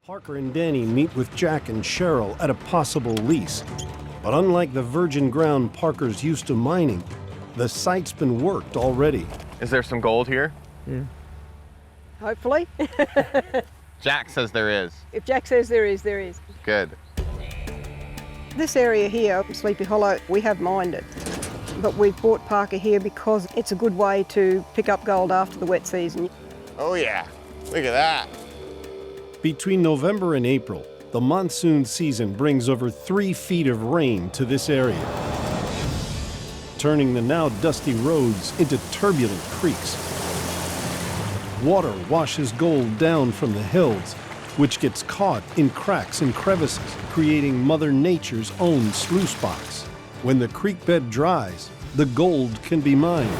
Parker and Danny meet with Jack and Cheryl at a possible lease. But unlike the virgin ground Parker's used to mining, the site's been worked already. Is there some gold here? Yeah. Hopefully. Jack says there is. If Jack says there is, there is. Good. This area here, Sleepy Hollow, we have mined it. But we've bought Parker here because it's a good way to pick up gold after the wet season. Oh yeah, look at that. Between November and April, the monsoon season brings over 3 feet of rain to this area, turning the now dusty roads into turbulent creeks. Water washes gold down from the hills, which gets caught in cracks and crevices, creating Mother Nature's own sluice box. When the creek bed dries, the gold can be mined.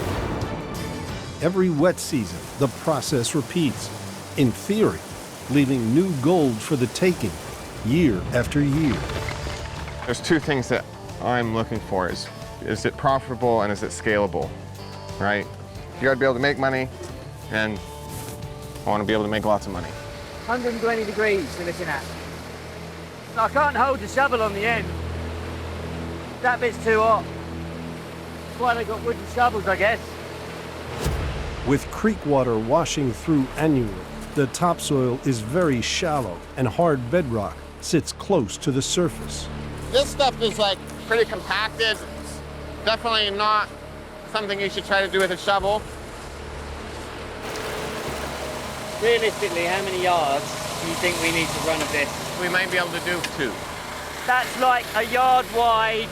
Every wet season, the process repeats, in theory, leaving new gold for the taking, year after year. There's 2 things that I'm looking for. Is it profitable and is it scalable, right? You gotta be able to make money, and I wanna be able to make lots of money. 120 degrees we're looking at. So I can't hold the shovel on the end. That bit's too hot. That's why they got wooden shovels, I guess. With creek water washing through annually, the topsoil is very shallow and hard bedrock sits close to the surface. This stuff is like pretty compacted. It's definitely not something you should try to do with a shovel. Realistically, how many yards do you think we need to run of this? We might be able to do 2. That's like a yard wide,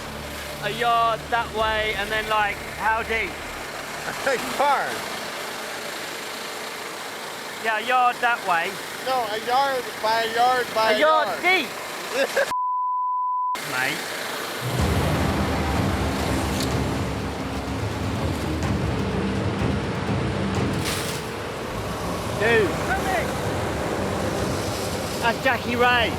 a yard that way, and then like, how deep? Yard. Yeah, a yard that way. No, a yard by a yard by a yard. yard. Deep. Mate. Dude. That's Jackie Ray.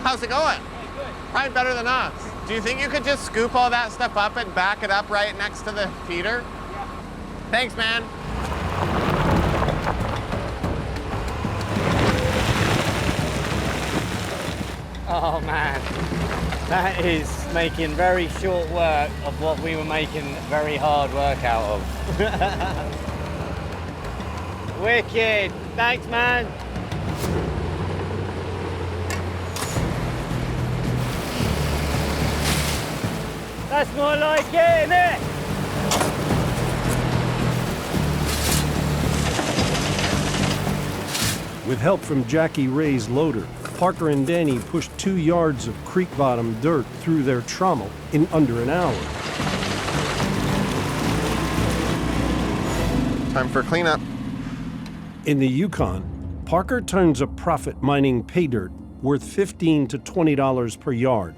How's it going? Probably better than us. Do you think you could just scoop all that stuff up and back it up right next to the feeder? Yeah. Thanks, man. Oh man, that is making very short work of what we were making very hard work out of. Wicked, thanks man. That's more like it, isn't it? With help from Jackie Ray's loader, Parker and Danny pushed 2 yards of creek bottom dirt through their trommel in under an hour. Time for cleanup. In the Yukon, Parker turns a profit mining pay dirt worth $15 to $20 per yard.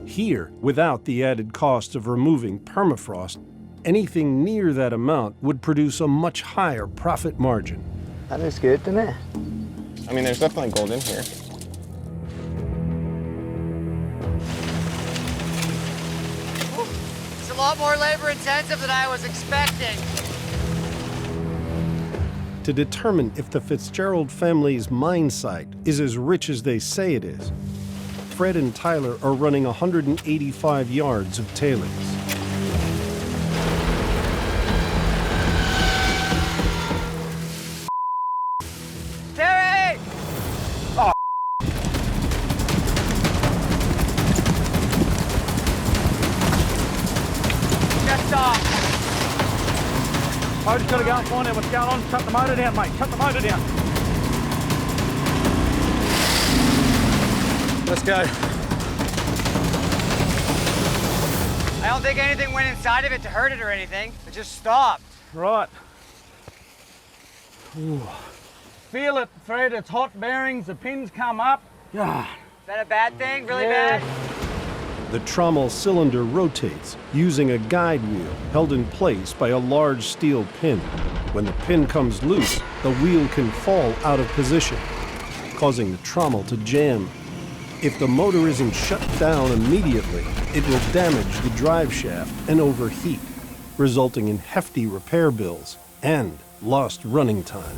Here, without the added cost of removing permafrost, anything near that amount would produce a much higher profit margin. That looks good, doesn't it? I mean, there's definitely gold in here. It's a lot more labor intensive than I was expecting. To determine if the Fitzgerald family's mine site is as rich as they say it is, Fred and Tyler are running 185 yards of tailings. Terry! Oh. Just stop. I just gotta go and find out what's going on. Shut the motor down, mate. Shut the motor down. Let's go. I don't think anything went inside of it to hurt it or anything. It just stopped. Right. Ooh. Feel it, Fred. It's hot bearings. The pins come up. Is that a bad thing? Really bad? The trommel cylinder rotates using a guide wheel held in place by a large steel pin. When the pin comes loose, the wheel can fall out of position, causing the trommel to jam. If the motor isn't shut down immediately, it will damage the drive shaft and overheat, resulting in hefty repair bills and lost running time.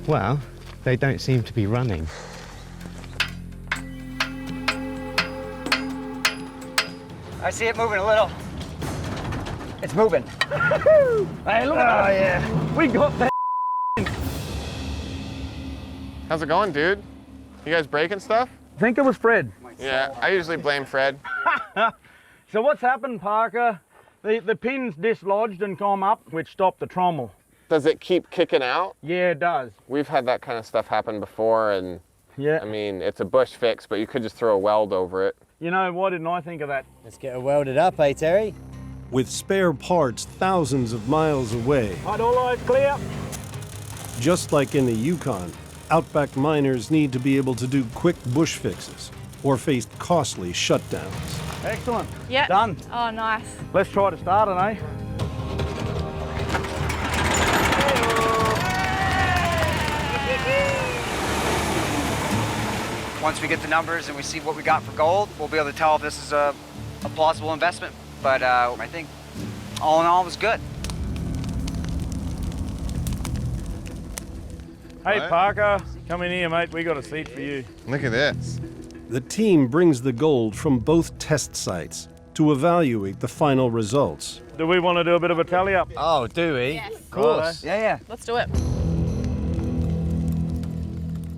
Well, they don't seem to be running. I see it moving a little. It's moving. Hey, look at that. Yeah. We got that. How's it going, dude? You guys breaking stuff? I think it was Fred. Yeah, I usually blame Fred. So what's happened, Parker? The pin's dislodged and come up, which stopped the trommel. Does it keep kicking out? Yeah, it does. We've had that kind of stuff happen before, and Yeah. I mean, it's a bush fix, but you could just throw a weld over it. You know, why didn't I think of that? Let's get her welded up, eh, Terry? With spare parts thousands of miles away, Right, all eyes clear. just like in the Yukon, outback miners need to be able to do quick bush fixes or face costly shutdowns. Excellent. Yep. Done. Oh, nice. Let's try to start it, eh? Once we get the numbers and we see what we got for gold, we'll be able to tell if this is a plausible investment. But I think all in all, it was good. Hey, Right. Parker, come in here, mate. We got a seat for you. Look at this. The team brings the gold from both test sites to evaluate the final results. Do we want to do a bit of a tally up? Oh, do we? Yes. Of course. Yeah. Let's do it.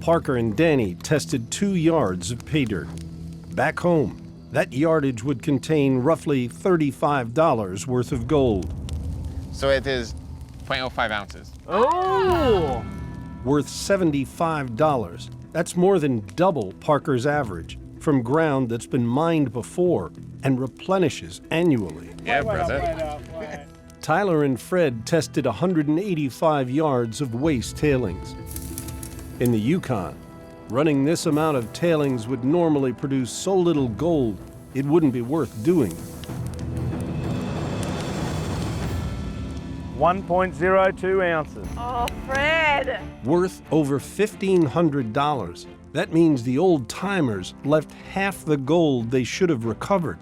Parker and Danny tested 2 yards of pay dirt. Back home, that yardage would contain roughly $35 worth of gold, So it is 0.05 ounces. Oh! worth $75. That's more than double Parker's average from ground that's been mined before and replenishes annually. Yeah, brother. Tyler and Fred tested 185 yards of waste tailings. In the Yukon, running this amount of tailings would normally produce so little gold, it wouldn't be worth doing. 1.02 ounces. Oh, Fred. Worth over $1,500. That means the old timers left half the gold they should have recovered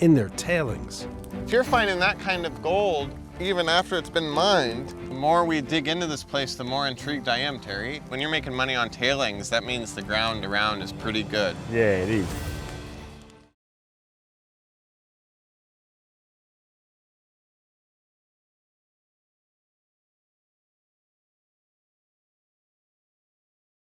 in their tailings. If you're finding that kind of gold, even after it's been mined, the more we dig into this place, the more intrigued I am, Terry. When you're making money on tailings, that means the ground around is pretty good. Yeah, it is.